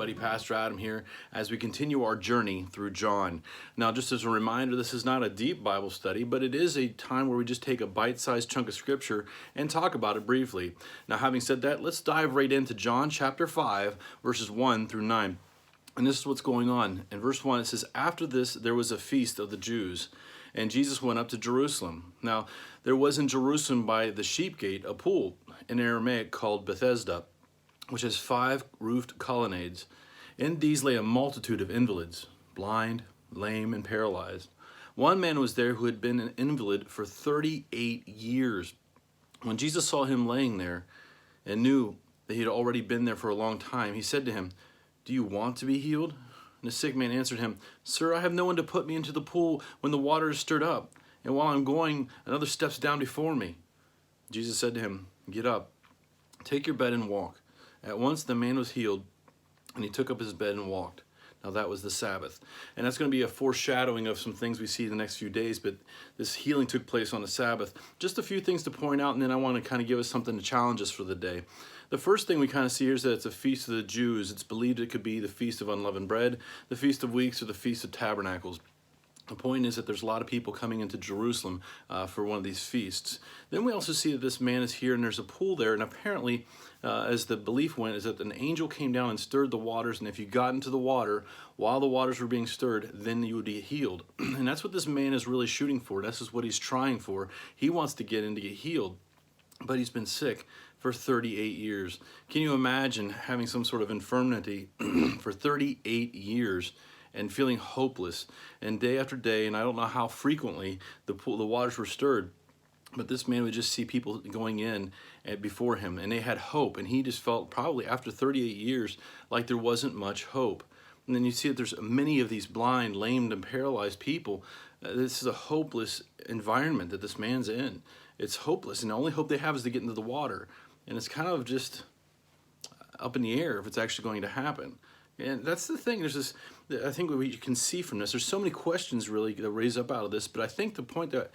everybody, Pastor Adam here as we continue our journey through John. Now, just as a reminder, this is not a deep Bible study, but it is a time where we just take a bite-sized chunk of scripture and talk about it briefly. Now, having said that, let's dive right into John chapter 5, verses 1 through 9. And this is what's going on. In verse 1, it says, "After this, there was a feast of the Jews, and Jesus went up to Jerusalem. Now, there was in Jerusalem by the sheep gate a pool, in Aramaic called Bethesda, which has 5 roofed colonnades. In these lay a multitude of invalids, blind, lame, and paralyzed. One man was there who had been an invalid for 38 years. When Jesus saw him laying there and knew that he had already been there for a long time, he said to him, 'Do you want to be healed?' And the sick man answered him, 'Sir, I have no one to put me into the pool when the water is stirred up, and while I'm going, another steps down before me.' Jesus said to him, 'Get up, take your bed and walk.' At once the man was healed, and he took up his bed and walked." Now that was the Sabbath. And that's going to be a foreshadowing of some things we see in the next few days, but this healing took place on the Sabbath. Just a few things to point out, and then I want to kind of give us something to challenge us for the day. The first thing we kind of see here is that it's a feast of the Jews. It's believed it could be the Feast of Unleavened Bread, the Feast of Weeks, or the Feast of Tabernacles. The point is that there's a lot of people coming into Jerusalem for one of these feasts. Then we also see that this man is here and there's a pool there, and apparently, as the belief went, is that an angel came down and stirred the waters, and if you got into the water while the waters were being stirred, then you would be healed. And that's what this man is really shooting for. This is what he's trying for. He wants to get in to get healed, but he's been sick for 38 years. Can you imagine having some sort of infirmity for 38 years? And feeling hopeless, and day after day, and I don't know how frequently the waters were stirred, but this man would just see people going in before him, and they had hope, and he just felt probably after 38 years like there wasn't much hope. And then you see that there's many of these blind, lamed, and paralyzed people. This is a hopeless environment that this man's in. It's hopeless, and the only hope they have is to get into the water, and it's kind of just up in the air if it's actually going to happen. And that's the thing. There's this, I think what you can see from this, there's so many questions really that raise up out of this, but I think the point that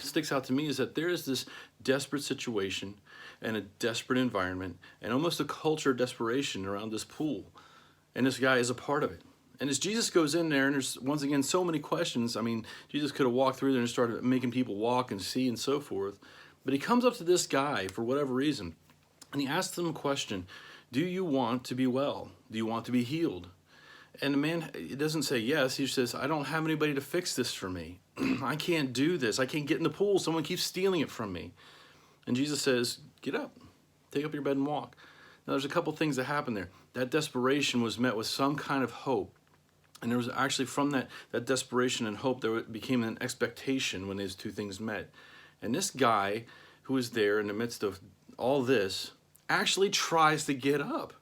sticks out to me is that there is this desperate situation and a desperate environment and almost a culture of desperation around this pool. And this guy is a part of it. And as Jesus goes in there, and there's once again so many questions. I mean, Jesus could have walked through there and started making people walk and see and so forth. But he comes up to this guy for whatever reason, and he asks him a question. Do you want to be well? Do you want to be healed? And the man, it doesn't say yes. He says, I don't have anybody to fix this for me. I can't do this. I can't get in the pool. Someone keeps stealing it from me. And Jesus says, get up, take up your bed and walk. Now there's a couple things that happen there. That desperation was met with some kind of hope. And there was actually from that desperation and hope, there became an expectation when these two things met. And this guy who was there in the midst of all this actually tries to get up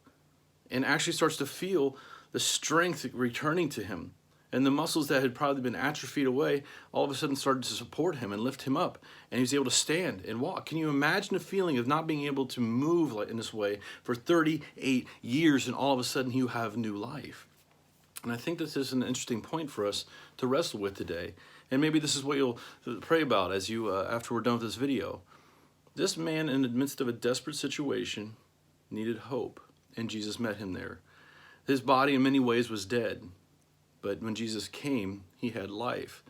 and actually starts to feel the strength returning to him. And the muscles that had probably been atrophied away all of a sudden started to support him and lift him up. And he was able to stand and walk. Can you imagine the feeling of not being able to move like in this way for 38 years and all of a sudden you have new life? And I think this is an interesting point for us to wrestle with today. And maybe this is what you'll pray about as you after we're done with this video. This man, in the midst of a desperate situation, needed hope, and Jesus met him there. His body in many ways was dead, but when Jesus came, he had life.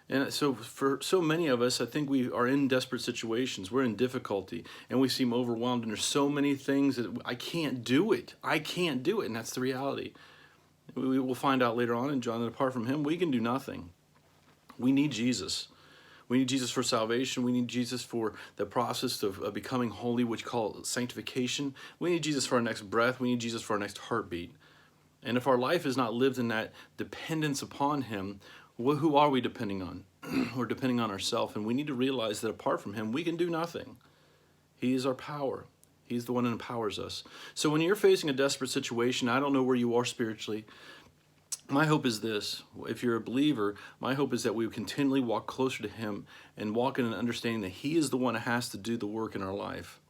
And so for so many of us, I think we are in desperate situations. We're in difficulty, and we seem overwhelmed, and there's so many things that I can't do it. I can't do it, and that's the reality. We will find out later on in John that apart from him, we can do nothing. We need Jesus. We need Jesus for salvation. We need Jesus for the process of becoming holy, which we call sanctification. We need Jesus for our next breath. We need Jesus for our next heartbeat. And if our life is not lived in that dependence upon him, who are we depending on? We're depending on ourselves, and we need to realize that apart from him, we can do nothing. He is our power. He's the one that empowers us. So when you're facing a desperate situation, I don't know where you are spiritually. My hope is this. If you're a believer, my hope is that we continually walk closer to him and walk in an understanding that he is the one that has to do the work in our life.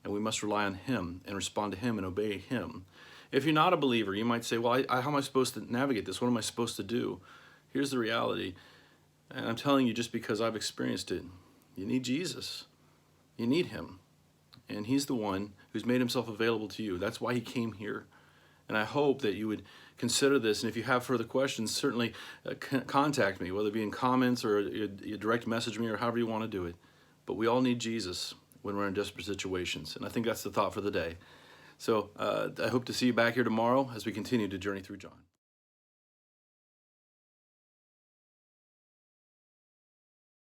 And we must rely on him and respond to him and obey him. If you're not a believer, you might say, well, how am I supposed to navigate this? What am I supposed to do? Here's the reality. And I'm telling you just because I've experienced it. You need Jesus. You need him. And he's the one who's made himself available to you. That's why he came here. And I hope that you would consider this. And if you have further questions, certainly contact me, whether it be in comments or you direct message me or however you want to do it. But we all need Jesus when we're in desperate situations. And I think that's the thought for the day. So I hope to see you back here tomorrow as we continue to journey through John.